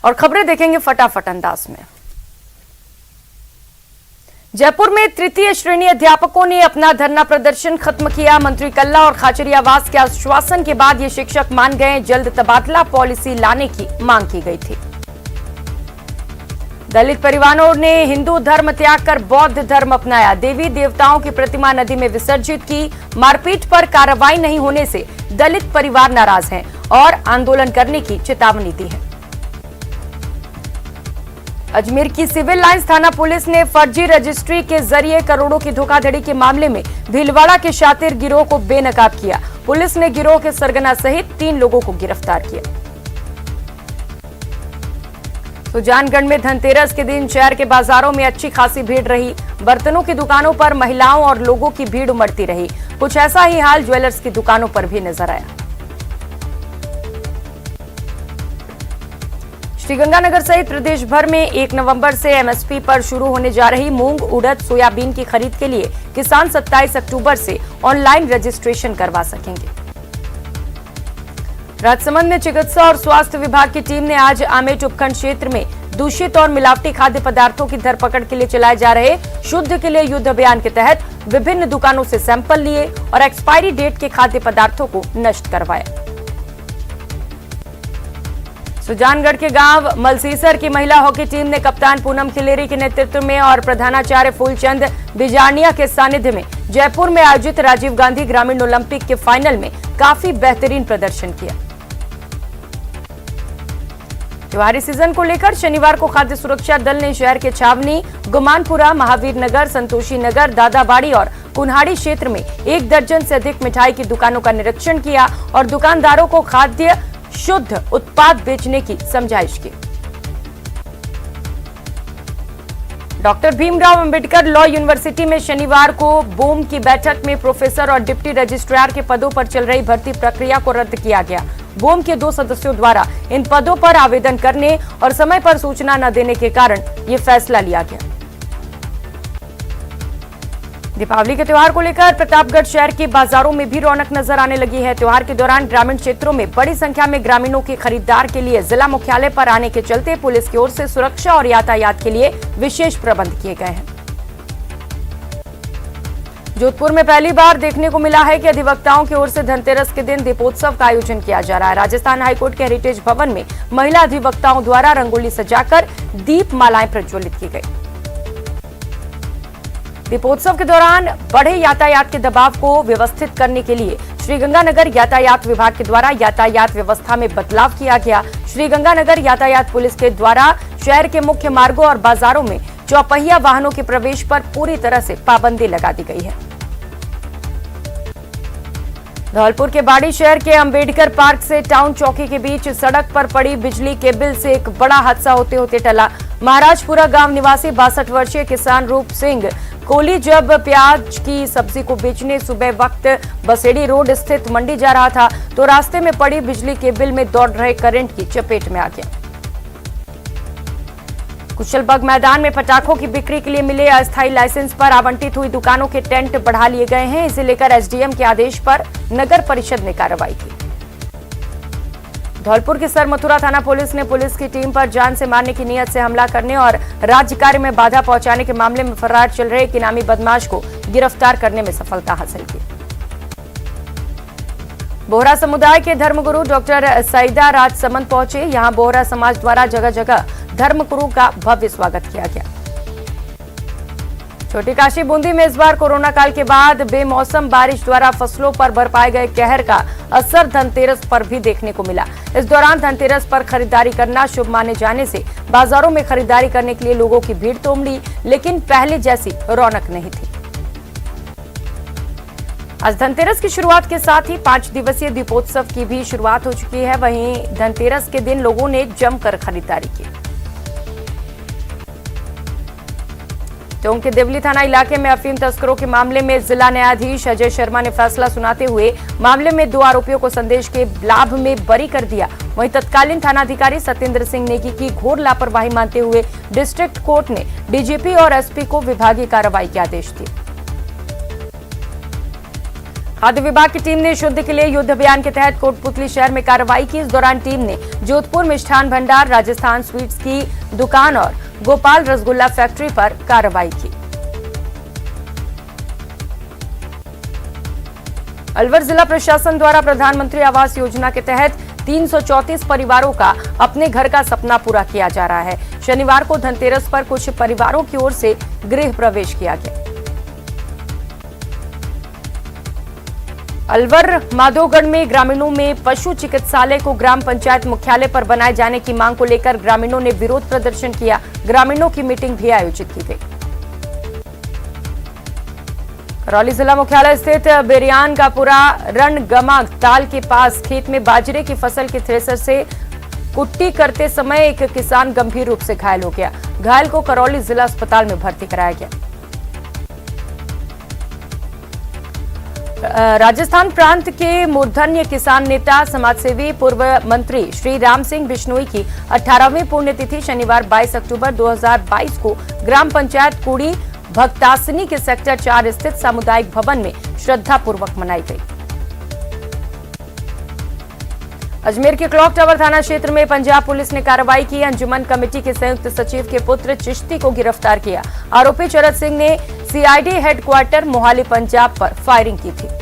और खबरें देखेंगे फटाफट अंदाज में। जयपुर में तृतीय श्रेणी अध्यापकों ने अपना धरना प्रदर्शन खत्म किया। मंत्री कल्ला और खाचरियावास के आश्वासन के बाद ये शिक्षक मान गए। जल्द तबादला पॉलिसी लाने की मांग की गई थी। दलित परिवारों ने हिंदू धर्म त्याग कर बौद्ध धर्म अपनाया। देवी देवताओं की प्रतिमा नदी में विसर्जित की। मारपीट पर कार्रवाई नहीं होने से दलित परिवार नाराज हैं और आंदोलन करने की चेतावनी दी है। अजमेर की सिविल लाइंस थाना पुलिस ने फर्जी रजिस्ट्री के जरिए करोड़ों की धोखाधड़ी के मामले में भीलवाड़ा के शातिर गिरोह को बेनकाब किया। पुलिस ने गिरोह के सरगना सहित 3 लोगों को गिरफ्तार किया। सुजानगढ़ में धनतेरस के दिन शहर के बाजारों में अच्छी खासी भीड़ रही। बर्तनों की दुकानों पर महिलाओं और लोगों की भीड़ उमड़ती रही। कुछ ऐसा ही हाल ज्वेलर्स की दुकानों पर भी नजर आया। श्रीगंगानगर सहित प्रदेश भर में 1 नवंबर से एमएसपी पर शुरू होने जा रही मूंग, उड़द, सोयाबीन की खरीद के लिए किसान 27 अक्टूबर से ऑनलाइन रजिस्ट्रेशन करवा सकेंगे। राजसमंद में चिकित्सा और स्वास्थ्य विभाग की टीम ने आज आमेट उपखंड क्षेत्र में दूषित और मिलावटी खाद्य पदार्थों की धरपकड़ के लिए चलाए जा रहे शुद्ध के लिए युद्ध अभियान के तहत विभिन्न दुकानों से सैंपल लिए और एक्सपायरी डेट के खाद्य पदार्थों को नष्ट करवाया। सुजानगढ़ के गांव मलसीसर की महिला हॉकी टीम ने कप्तान पूनम खिलेरी के नेतृत्व में और प्रधानाचार्य फूलचंद बिजारनिया के सानिध्य में जयपुर में आयोजित राजीव गांधी ग्रामीण ओलंपिक के फाइनल में काफी बेहतरीन प्रदर्शन किया। त्योहारी सीजन को लेकर शनिवार को खाद्य सुरक्षा दल ने शहर के छावनी, गुमानपुरा, महावीर नगर, संतोषी नगर, दादाबाड़ी और कुन्हाड़ी क्षेत्र में 1 दर्जन से अधिक मिठाई की दुकानों का निरीक्षण किया और दुकानदारों को खाद्य शुद्ध उत्पाद बेचने की समझाइश की। Doctor Bhimrao Ambedkar law university में शनिवार को बोम की बैठक में प्रोफेसर और डिप्टी रजिस्ट्रार के पदों पर चल रही भर्ती प्रक्रिया को रद्द किया गया। बोम के 2 सदस्यों द्वारा इन पदों पर आवेदन करने और समय पर सूचना न देने के कारण यह फैसला लिया गया। दीपावली के त्योहार को लेकर प्रतापगढ़ शहर के बाजारों में भी रौनक नजर आने लगी है। त्योहार के दौरान ग्रामीण क्षेत्रों में बड़ी संख्या में ग्रामीणों के खरीदार के लिए जिला मुख्यालय पर आने के चलते पुलिस की ओर से सुरक्षा और यातायात के लिए विशेष प्रबंध किए गए हैं। जोधपुर में पहली बार देखने को मिला है कि अधिवक्ताओं की ओर से धनतेरस के दिन दीपोत्सव का आयोजन किया जा रहा है। राजस्थान हाईकोर्ट के हेरिटेज भवन में महिला अधिवक्ताओं द्वारा रंगोली सजाकर दीप मालाएं प्रज्वलित की गई। दीपोत्सव के दौरान बढ़े यातायात के दबाव को व्यवस्थित करने के लिए श्रीगंगानगर यातायात विभाग के द्वारा यातायात व्यवस्था में बदलाव किया गया। श्रीगंगानगर यातायात पुलिस के द्वारा शहर के मुख्य मार्गों और बाजारों में चौपहिया वाहनों के प्रवेश पर पूरी तरह से पाबंदी लगा दी गई है। धौलपुर के बाड़ी शहर के अंबेडकर पार्क से टाउन चौकी के बीच सड़क पर पड़ी बिजली केबल से एक बड़ा हादसा होते होते टला। महाराजपुरा गांव निवासी 62 वर्षीय किसान रूप सिंह कोहली जब प्याज की सब्जी को बेचने सुबह वक्त बसेड़ी रोड स्थित मंडी जा रहा था तो रास्ते में पड़ी बिजली केबल में दौड़ रहे करंट की चपेट में आ गया। कुशलबाग मैदान में पटाखों की बिक्री के लिए मिले अस्थायी लाइसेंस पर आवंटित हुई दुकानों के टेंट बढ़ा लिए गए हैं। इसे लेकर एसडीएम के आदेश पर नगर परिषद ने कार्रवाई की। धौलपुर की सरमथुरा थाना पुलिस ने पुलिस की टीम पर जान से मारने की नीयत से हमला करने और राज्य कार्य में बाधा पहुंचाने के मामले में फरार चल रहे एक इनामी बदमाश को गिरफ्तार करने में सफलता हासिल की। बोहरा समुदाय के धर्मगुरु डॉक्टर सईदा राजसमंद पहुंचे। यहां बोहरा समाज द्वारा जगह जगह धर्मगुरु का भव्य स्वागत किया गया। छोटी काशी बूंदी में इस बार कोरोना काल के बाद बेमौसम बारिश द्वारा फसलों पर बरपाए गए कहर का असर धनतेरस पर भी देखने को मिला। इस दौरान धनतेरस पर खरीदारी करना शुभ माने जाने से बाजारों में खरीदारी करने के लिए लोगों की भीड़ तो उमड़ी, लेकिन पहले जैसी रौनक नहीं थी। आज धनतेरस की शुरुआत के साथ ही 5 दिवसीय दीपोत्सव की भी शुरुआत हो चुकी है। वहीं धनतेरस के दिन लोगों ने जमकर खरीदारी की। टोंक के देवली थाना इलाके में अफीम तस्करों के मामले में जिला न्यायाधीश अजय शर्मा ने फैसला सुनाते हुए मामले में 2 आरोपियों को संदेश के लाभ में बरी कर दिया। वहीं तत्कालीन थानाधिकारी सत्येंद्र सिंह नेगी की घोर लापरवाही मानते हुए डिस्ट्रिक्ट कोर्ट ने डीजीपी और एसपी को विभागीय कार्रवाई के आदेश दिए। खाद्य विभाग की टीम ने शुद्ध के लिए युद्ध अभियान के तहत कोटपुतली शहर में कार्रवाई की। इस दौरान टीम ने जोधपुर मिष्ठान भंडार, राजस्थान स्वीट्स की दुकान और गोपाल रसगुल्ला फैक्ट्री पर कार्रवाई की। अलवर जिला प्रशासन द्वारा प्रधानमंत्री आवास योजना के तहत 334 परिवारों का अपने घर का सपना पूरा किया जा रहा है। शनिवार को धनतेरस पर कुछ परिवारों की ओर से गृह प्रवेश किया गया। अलवर माधोगढ़ में ग्रामीणों में पशु चिकित्सालय को ग्राम पंचायत मुख्यालय पर बनाए जाने की मांग को लेकर ग्रामीणों ने विरोध प्रदर्शन किया। ग्रामीणों की मीटिंग भी आयोजित की गई। करौली जिला मुख्यालय स्थित बेरियान का पूरा रणगमा ताल के पास खेत में बाजरे की फसल की थ्रेसर से कुट्टी करते समय एक किसान गंभीर रूप से घायल हो गया। घायल को करौली जिला अस्पताल में भर्ती कराया गया। राजस्थान प्रांत के मूर्धन्य किसान नेता समाजसेवी पूर्व मंत्री श्री राम सिंह बिश्नोई की 18वीं पुण्यतिथि शनिवार 22 अक्टूबर 2022 को ग्राम पंचायत कुड़ी भक्तासनी के सेक्टर 4 स्थित सामुदायिक भवन में श्रद्धापूर्वक मनाई गई। अजमेर के क्लॉक टावर थाना क्षेत्र में पंजाब पुलिस ने कार्रवाई की। अंजुमन कमेटी के संयुक्त सचिव के पुत्र चिश्ती को गिरफ्तार किया। आरोपी शरद सिंह ने सीआईडी हेडक्वार्टर मोहाली पंजाब पर फायरिंग की थी।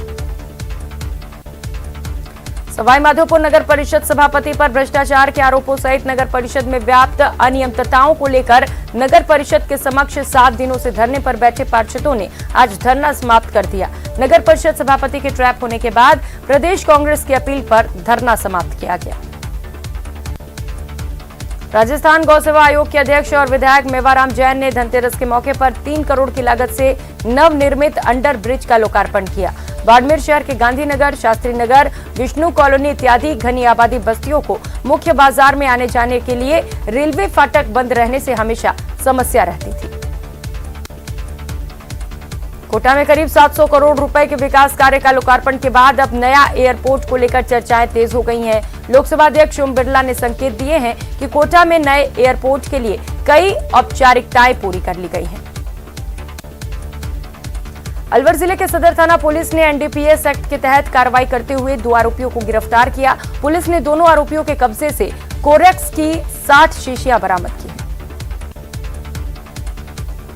सवाई माधोपुर नगर परिषद सभापति पर भ्रष्टाचार के आरोपों सहित नगर परिषद में व्याप्त अनियमितताओं को लेकर नगर परिषद के समक्ष 7 दिनों से धरने पर बैठे पार्षदों ने आज धरना समाप्त कर दिया। नगर परिषद सभापति के ट्रैप होने के बाद प्रदेश कांग्रेस की अपील पर धरना समाप्त किया गया। राजस्थान गौ सेवा आयोग के अध्यक्ष और विधायक मेवाराम जैन ने धनतेरस के मौके पर 3 करोड़ की लागत से नवनिर्मित अंडर ब्रिज का लोकार्पण किया। बाड़मेर शहर के गांधीनगर, शास्त्री नगर, विष्णु कॉलोनी इत्यादि घनी आबादी बस्तियों को मुख्य बाजार में आने जाने के लिए रेलवे फाटक बंद रहने से हमेशा समस्या रहती थी। कोटा में करीब 700 करोड़ रुपए के विकास कार्य का लोकार्पण के बाद अब नया एयरपोर्ट को लेकर चर्चाएं तेज हो गई हैं। लोकसभा अध्यक्ष ओम बिरला ने संकेत दिए हैं कि कोटा में नए एयरपोर्ट के लिए कई औपचारिकताएं पूरी कर ली गई हैं। अलवर जिले के सदर थाना पुलिस ने एनडीपीएस एक्ट के तहत कार्रवाई करते हुए 2 आरोपियों को गिरफ्तार किया। पुलिस ने दोनों आरोपियों के कब्जे से कोरेक्स की 60 शीशियां बरामद की।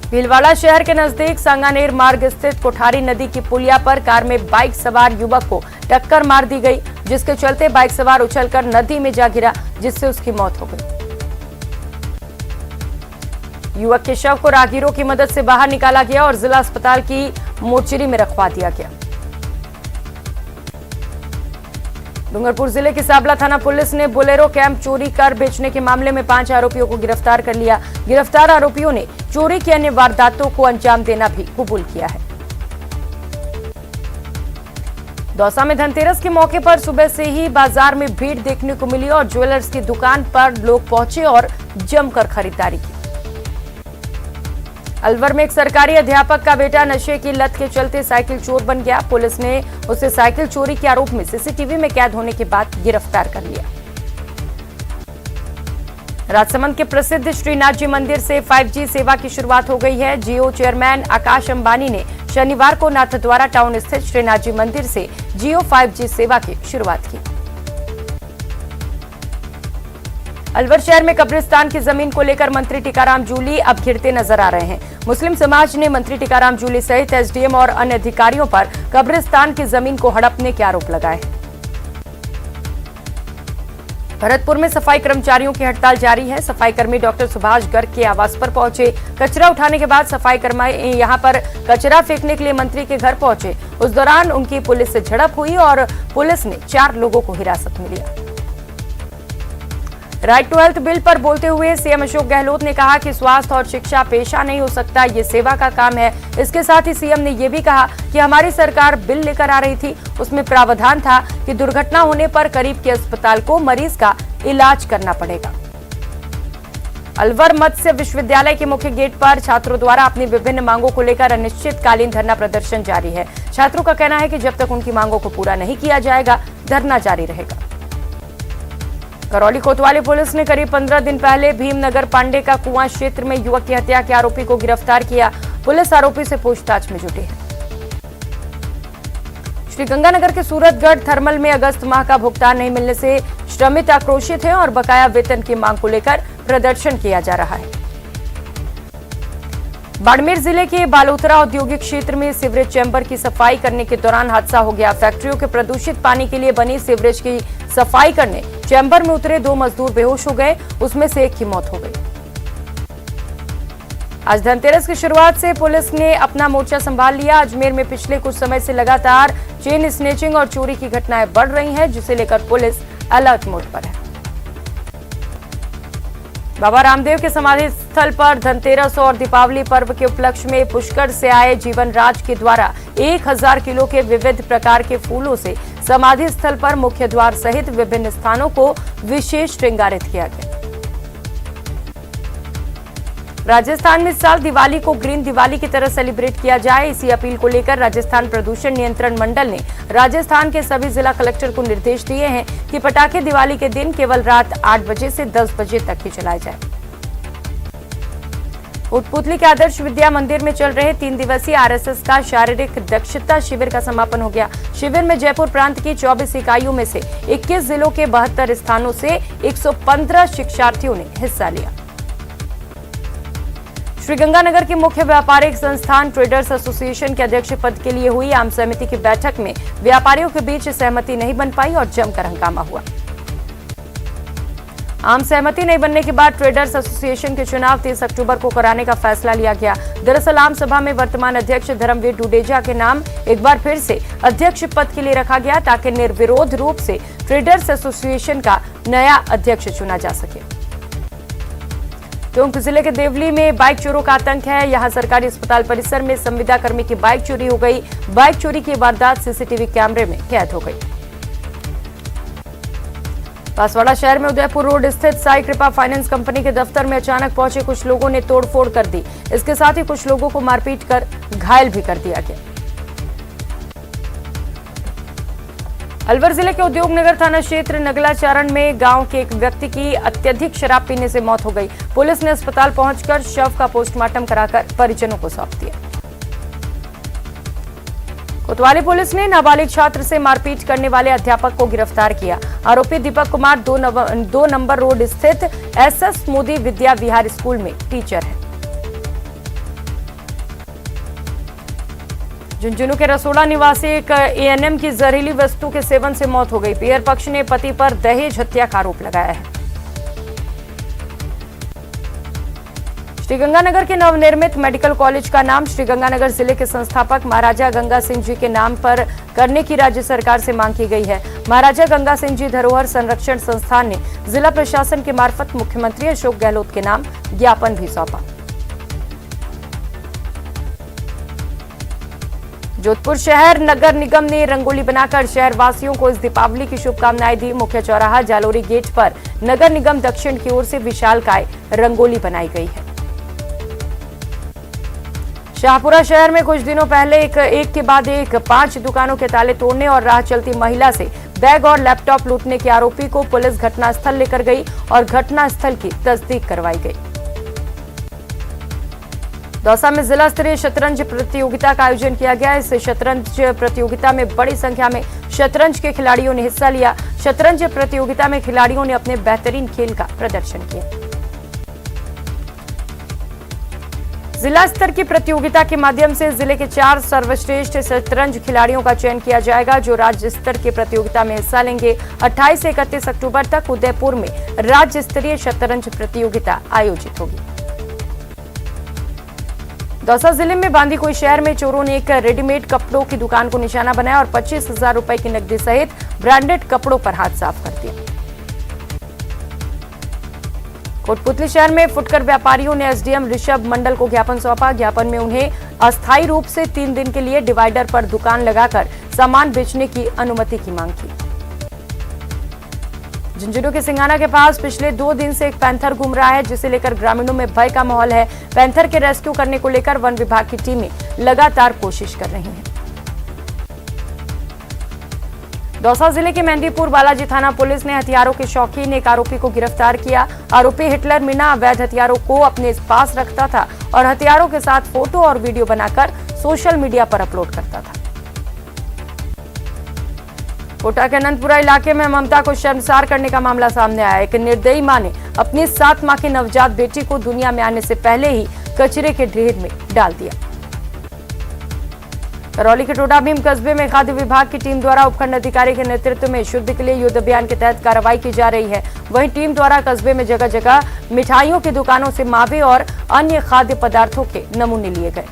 भीलवाड़ा शहर के नजदीक सांगानेर मार्ग स्थित कोठारी नदी की पुलिया पर कार में बाइक सवार युवक को टक्कर मार दी गई, जिसके चलते बाइक सवार उछलकर नदी में जा गिरा, जिससे उसकी मौत हो गई। युवक के शव को राहगीरों की मदद से बाहर निकाला गया और जिला अस्पताल की मोर्चरी में रखवा दिया गया। डूंगरपुर जिले की साबला थाना पुलिस ने बोलेरो कैंप चोरी कर बेचने के मामले में 5 आरोपियों को गिरफ्तार कर लिया। गिरफ्तार आरोपियों ने चोरी की अन्य वारदातों को अंजाम देना भी कबूल किया है। दौसा में धनतेरस के मौके पर सुबह से ही बाजार में भीड़ देखने को मिली और ज्वेलर्स की दुकान पर लोग पहुंचे और जमकर खरीदारी की। अलवर में एक सरकारी अध्यापक का बेटा नशे की लत के चलते साइकिल चोर बन गया। पुलिस ने उसे साइकिल चोरी के आरोप में सीसीटीवी में कैद होने के बाद गिरफ्तार कर लिया। राजसमंद के प्रसिद्ध श्रीनाथ जी मंदिर से 5G सेवा की शुरुआत हो गई है। जियो चेयरमैन आकाश अंबानी ने शनिवार को नाथद्वारा टाउन स्थित श्रीनाथ जी मंदिर से जियो 5G सेवा की शुरुआत की। अलवर शहर में कब्रिस्तान की जमीन को लेकर मंत्री टीकाराम जूली अब घिरते नजर आ रहे हैं। मुस्लिम समाज ने मंत्री टीकाराम जूली सहित एसडीएम और अन्य अधिकारियों पर कब्रिस्तान की जमीन को हड़पने के आरोप लगाए। भरतपुर में सफाई कर्मचारियों की हड़ताल जारी है। सफाई कर्मी डॉक्टर सुभाष गर्ग के आवास पर पहुंचे। कचरा उठाने के बाद सफाई कर्मी यहां पर कचरा फेंकने के लिए मंत्री के घर पहुंचे। उस दौरान उनकी पुलिस से झड़प हुई और पुलिस ने 4 लोगों को हिरासत में लिया। राइट टू हेल्थ बिल पर बोलते हुए सीएम अशोक गहलोत ने कहा कि स्वास्थ्य और शिक्षा पेशा नहीं हो सकता, ये सेवा का काम है। इसके साथ ही सीएम ने यह भी कहा कि हमारी सरकार बिल लेकर आ रही थी, उसमें प्रावधान था कि दुर्घटना होने पर करीब के अस्पताल को मरीज का इलाज करना पड़ेगा। अलवर मत्स्य विश्वविद्यालय के मुख्य गेट पर छात्रों द्वारा अपनी विभिन्न मांगों को लेकर अनिश्चितकालीन धरना प्रदर्शन जारी है। छात्रों का कहना है कि जब तक उनकी मांगों को पूरा नहीं किया जाएगा, धरना जारी रहेगा। करौली कोतवाली पुलिस ने करीब 15 दिन पहले भीमनगर पांडे का कुआं क्षेत्र में युवक की हत्या के आरोपी को गिरफ्तार किया। पुलिस आरोपी से पूछताछ में जुटी है। श्रीगंगानगर के सूरतगढ़ थर्मल में अगस्त माह का भुगतान नहीं मिलने से श्रमिक आक्रोशित हैं और बकाया वेतन की मांग को लेकर प्रदर्शन किया जा रहा है। बाड़मेर जिले के बालोतरा औद्योगिक क्षेत्र में सीवरेज चैम्बर की सफाई करने के दौरान हादसा हो गया। फैक्ट्रियों के प्रदूषित पानी के लिए बनी सीवरेज की सफाई करने चैम्बर में उतरे 2 मजदूर बेहोश हो गए, उसमें से एक की मौत हो गई। आज धनतेरस की शुरुआत से पुलिस ने अपना मोर्चा संभाल लिया। अजमेर में पिछले कुछ समय से लगातार चेन स्नेचिंग और चोरी की घटनाएं बढ़ रही हैं, जिसे लेकर पुलिस अलर्ट मोड पर है। बाबा रामदेव के समाधि स्थल पर धनतेरस और दीपावली पर्व के उपलक्ष्य में पुष्कर से आए जीवन राज के द्वारा 1000 किलो के विविध प्रकार के फूलों से समाधि स्थल पर मुख्य द्वार सहित विभिन्न स्थानों को विशेष श्रृंगारित किया गया। राजस्थान में इस साल दिवाली को ग्रीन दिवाली की तरह सेलिब्रेट किया जाए, इसी अपील को लेकर राजस्थान प्रदूषण नियंत्रण मंडल ने राजस्थान के सभी जिला कलेक्टर को निर्देश दिए हैं कि पटाखे दिवाली के दिन केवल रात 8 बजे से 10 बजे तक ही चलाए जाए। कोटपुतली के आदर्श विद्या मंदिर में चल रहे 3 दिवसीय आरएसएस का शारीरिक दक्षता शिविर का समापन हो गया। शिविर में जयपुर प्रांत की 24 इकाइयों में से 21 जिलों के 72 स्थानों से 115 शिक्षार्थियों ने हिस्सा लिया। श्रीगंगानगर के मुख्य व्यापारिक संस्थान ट्रेडर्स एसोसिएशन के अध्यक्ष पद के लिए हुई आम समिति की बैठक में व्यापारियों के बीच सहमति नहीं बन पाई और जमकर हंगामा हुआ। आम सहमति नहीं बनने के बाद ट्रेडर्स एसोसिएशन के चुनाव 30 अक्टूबर को कराने का फैसला लिया गया। दरअसल आम सभा में वर्तमान अध्यक्ष धर्मवीर डुडेजा के नाम एक बार फिर से अध्यक्ष पद के लिए रखा गया ताकि निर्विरोध रूप से ट्रेडर्स एसोसिएशन का नया अध्यक्ष चुना जा सके। टोंक जिले के देवली में बाइक चोरों का आतंक है। यहां सरकारी अस्पताल परिसर में संविदा कर्मी की बाइक चोरी हो गई। बाइक चोरी की वारदात सीसीटीवी कैमरे में कैद हो गई। बांसवाड़ा शहर में उदयपुर रोड स्थित साई कृपा फाइनेंस कंपनी के दफ्तर में अचानक पहुंचे कुछ लोगों ने तोड़फोड़ कर दी। इसके साथ ही कुछ लोगों को मारपीट कर घायल भी कर दिया गया। अलवर जिले के उद्योग नगर थाना क्षेत्र नगलाचारण में गांव के एक व्यक्ति की अत्यधिक शराब पीने से मौत हो गई। पुलिस ने अस्पताल पहुंचकर शव का पोस्टमार्टम कराकर परिजनों को सौंप दिया। कोतवाली पुलिस ने नाबालिग छात्र से मारपीट करने वाले अध्यापक को गिरफ्तार किया। आरोपी दीपक कुमार 2 नंबर रोड स्थित एसएस मोदी विद्या विहार स्कूल में टीचर है। झुंझुनू के रसोड़ा निवासी एक एएनएम की जहरीली वस्तु के सेवन से मौत हो गई। पीयर पक्ष ने पति पर दहेज हत्या का आरोप लगाया है। श्रीगंगानगर के नवनिर्मित मेडिकल कॉलेज का नाम श्रीगंगानगर जिले के संस्थापक महाराजा गंगा सिंह जी के नाम पर करने की राज्य सरकार से मांग की गई है। महाराजा गंगा सिंह जी धरोहर संरक्षण संस्थान ने जिला प्रशासन के मार्फत मुख्यमंत्री अशोक गहलोत के नाम ज्ञापन भी सौंपा। जोधपुर शहर नगर निगम ने रंगोली बनाकर शहर वासियों को इस दीपावली की शुभकामनाएं दी। मुख्य चौराहा जालोरी गेट पर नगर निगम दक्षिण की ओर से विशालकाय रंगोली बनाई गई है। शाहपुरा शहर में कुछ दिनों पहले एक के बाद एक 5 दुकानों के ताले तोड़ने और राह चलती महिला से बैग और लैपटॉप लूटने के आरोपी को पुलिस घटनास्थल लेकर गई और घटनास्थल की तस्दीक करवाई गई। दौसा में जिला स्तरीय शतरंज प्रतियोगिता का आयोजन किया गया। इस शतरंज प्रतियोगिता में बड़ी संख्या में शतरंज के खिलाड़ियों ने हिस्सा लिया। शतरंज प्रतियोगिता में खिलाड़ियों ने अपने बेहतरीन खेल का प्रदर्शन किया। जिला स्तर की प्रतियोगिता के माध्यम से जिले के 4 सर्वश्रेष्ठ शतरंज खिलाड़ियों का चयन किया जाएगा, जो राज्य स्तर की प्रतियोगिता में हिस्सा लेंगे। 28 से 31 अक्टूबर तक उदयपुर में राज्य स्तरीय शतरंज प्रतियोगिता आयोजित होगी। दौसा जिले में बांदीकुई शहर में चोरों ने एक रेडीमेड कपड़ों की दुकान को निशाना बनाया और 25,000 रुपए की नकदी सहित ब्रांडेड कपड़ों पर हाथ साफ कर दिया। कोटपुतली शहर में फुटकर व्यापारियों ने एसडीएम ऋषभ मंडल को ज्ञापन सौंपा। ज्ञापन में उन्हें अस्थायी रूप से 3 दिन के लिए डिवाइडर पर दुकान लगाकर सामान बेचने की अनुमति की मांग की। झुंझुनू के सिंगाना के पास पिछले 2 दिन से एक पैंथर घूम रहा है, जिसे लेकर ग्रामीणों में भय का माहौल है। पैंथर के रेस्क्यू करने को लेकर वन विभाग की टीमें लगातार कोशिश कर रही हैं। दौसा जिले के मेहंदीपुर बालाजी थाना पुलिस ने हथियारों के शौकीन एक आरोपी को गिरफ्तार किया। आरोपी हिटलर मीना अवैध हथियारों को अपने पास रखता था और हथियारों के साथ फोटो और वीडियो बनाकर सोशल मीडिया पर अपलोड करता था। कोटा के अनंतपुरा इलाके में ममता को शर्मसार करने का मामला सामने आया। एक निर्दयी मां ने अपनी 7 माह की नवजात बेटी को दुनिया में आने से पहले ही कचरे के ढेर में डाल दिया। करौली के टोडा भीम कस्बे में खाद्य विभाग की टीम द्वारा उपखंड अधिकारी के नेतृत्व में शुद्ध के लिए युद्ध अभियान के तहत कार्रवाई की जा रही है। वहीं टीम द्वारा कस्बे में जगह जगह मिठाइयों की दुकानों से मावे और अन्य खाद्य पदार्थों के नमूने लिए गए।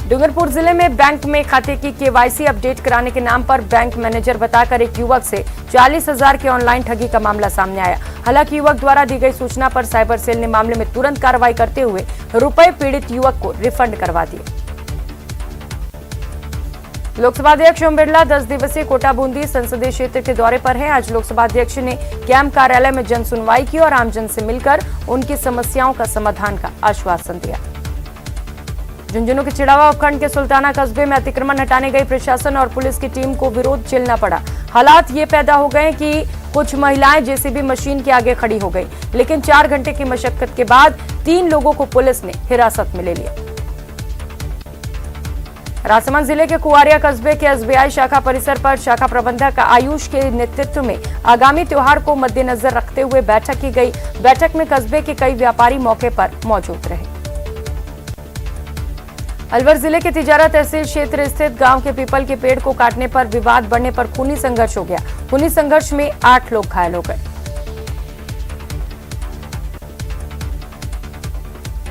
डूंगरपुर जिले में बैंक में खाते की केवाईसी अपडेट कराने के नाम पर बैंक मैनेजर बताकर एक युवक से 40,000 की ऑनलाइन ठगी का मामला सामने आया। हालांकि युवक द्वारा दी गई सूचना पर साइबर सेल ने मामले में तुरंत कार्रवाई करते हुए रुपए पीड़ित युवक को रिफंड करवा दिए। लोकसभा अध्यक्ष ओम बिरला 10 दिवसीय कोटा बूंदी संसदीय क्षेत्र के दौरे पर हैं। आज लोकसभा अध्यक्ष ने कैंप कार्यालय में जन सुनवाई की और आमजन से मिलकर उनकी समस्याओं का समाधान का आश्वासन दिया। झुंझुनू के चिड़ावा उपखंड के सुल्ताना कस्बे में अतिक्रमण हटाने गई प्रशासन और पुलिस की टीम को विरोध झेलना पड़ा। हालात ये पैदा हो गए कि कुछ महिलाएं जेसीबी मशीन के आगे खड़ी हो गई, लेकिन 4 घंटे की मशक्कत के बाद 3 लोगों को पुलिस ने हिरासत में ले लिया। राजसमंद जिले के कुआरिया कस्बे के एसबीआई शाखा परिसर पर शाखा प्रबंधक आयुष के नेतृत्व में आगामी त्योहार को मद्देनजर रखते हुए बैठक की गई। बैठक में कस्बे के कई व्यापारी मौके पर मौजूद रहे। अलवर जिले के तिजारा तहसील क्षेत्र स्थित गांव के पीपल के पेड़ को काटने पर विवाद बढ़ने पर खूनी संघर्ष हो गया। खूनी संघर्ष में 8 लोग घायल हो गए।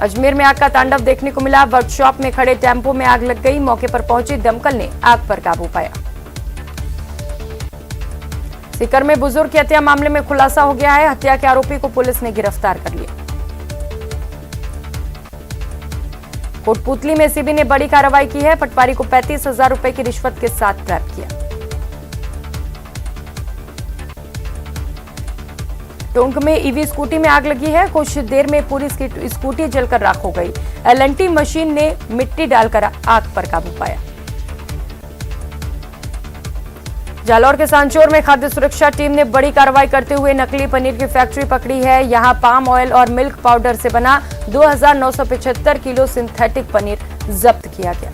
अजमेर में आग का तांडव देखने को मिला। वर्कशॉप में खड़े टेम्पो में आग लग गई। मौके पर पहुंची दमकल ने आग पर काबू पाया। सीकर में बुजुर्ग की हत्या मामले में खुलासा हो गया है। हत्या के आरोपी को पुलिस ने गिरफ्तार कर लिया। कोटपुतली में एसीबी ने बड़ी कार्रवाई की है। पटवारी को 35,000 रुपए की रिश्वत के साथ गिरफ्तार किया। टोंक में ईवी स्कूटी में आग लगी है। कुछ देर में पूरी स्कूटी जलकर राख हो गई। एलएनटी मशीन ने मिट्टी डालकर आग पर काबू पाया। जालौर के सांचौर में खाद्य सुरक्षा टीम ने बड़ी कार्रवाई करते हुए नकली पनीर की फैक्ट्री पकड़ी है। यहां पाम ऑयल और मिल्क पाउडर से बना 2,975 किलो सिंथेटिक पनीर जब्त किया गया।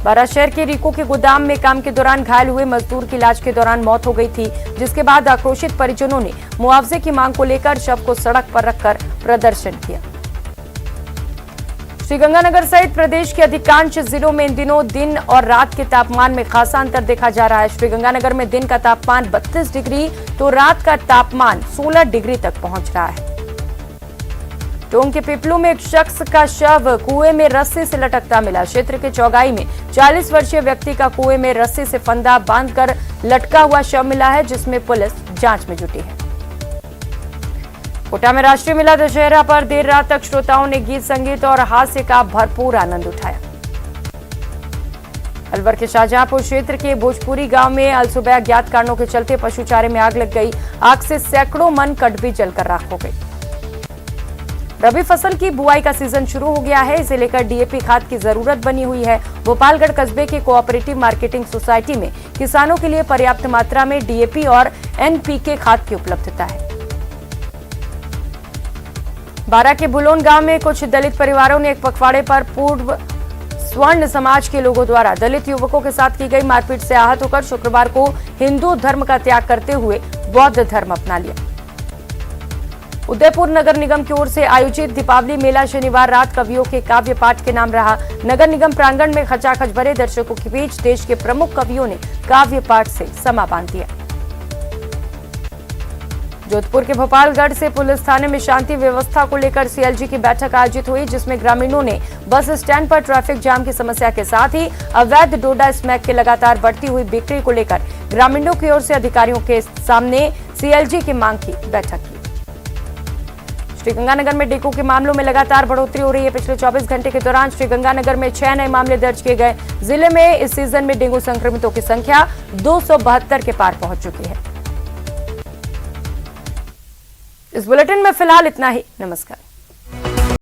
बारा शहर के रीको के गोदाम में काम के दौरान घायल हुए मजदूर की इलाज के दौरान मौत हो गई थी, जिसके बाद आक्रोशित परिजनों ने मुआवजे की मांग को लेकर शव को सड़क पर रखकर प्रदर्शन किया। श्रीगंगानगर सहित प्रदेश के अधिकांश जिलों में इन दिनों दिन और रात के तापमान में खासा अंतर देखा जा रहा है। श्रीगंगानगर में दिन का तापमान 32 डिग्री तो रात का तापमान 16 डिग्री तक पहुंच रहा है। टोंक के पिपलू में एक शख्स का शव कुएं में रस्सी से लटकता मिला। क्षेत्र के चौगाई में 40 वर्षीय व्यक्ति का कुएं में रस्सी से फंदा बांधकर लटका हुआ शव मिला है, जिसमें पुलिस जांच में जुटी है। कोटा में राष्ट्रीय मेला दशहरा पर देर रात तक श्रोताओं ने गीत संगीत और हास्य का भरपूर आनंद उठाया। अलवर के शाहजहांपुर क्षेत्र के भोजपुरी गांव में अलसुबह अज्ञात कारणों के चलते पशु चारे में आग लग गई। आग से सैकड़ों मन कटबी जलकर राख हो गई। रबी फसल की बुआई का सीजन शुरू हो गया है। इसे लेकर डीएपी खाद की जरूरत बनी हुई है। गोपालगढ़ कस्बे के कोऑपरेटिव मार्केटिंग सोसाइटी में किसानों के लिए पर्याप्त मात्रा में डीएपी और एनपीके खाद की उपलब्धता है। बारा के बुलोन गांव में कुछ दलित परिवारों ने एक पखवाड़े पर पूर्व स्वर्ण समाज के लोगों द्वारा दलित युवकों के साथ की गई मारपीट से आहत होकर शुक्रवार को हिंदू धर्म का त्याग करते हुए बौद्ध धर्म अपना लिया। उदयपुर नगर निगम की ओर से आयोजित दीपावली मेला शनिवार रात कवियों के काव्य पाठ के नाम रहा। नगर निगम प्रांगण में खचाखच भरे दर्शकों के बीच देश के प्रमुख कवियों ने काव्य पाठ से समा बांध दिया। जोधपुर के भोपालगढ़ से पुलिस थाने में शांति व्यवस्था को लेकर सीएलजी की बैठक आयोजित हुई, जिसमें ग्रामीणों ने बस स्टैंड पर ट्रैफिक जाम की समस्या के साथ ही अवैध डोडा स्मैक के लगातार बढ़ती हुई बिक्री को लेकर ग्रामीणों की ओर से अधिकारियों के सामने सीएलजी की मांग की बैठक की। श्रीगंगानगर में डेंगू के मामलों में लगातार बढ़ोतरी हो रही है। पिछले 24 घंटे के दौरान श्रीगंगानगर में 6 नए मामले दर्ज किए गए। जिले में इस सीजन में डेंगू संक्रमितों की संख्या 272 के पार पहुंच चुकी है। इस बुलेटिन में फिलहाल इतना ही। नमस्कार।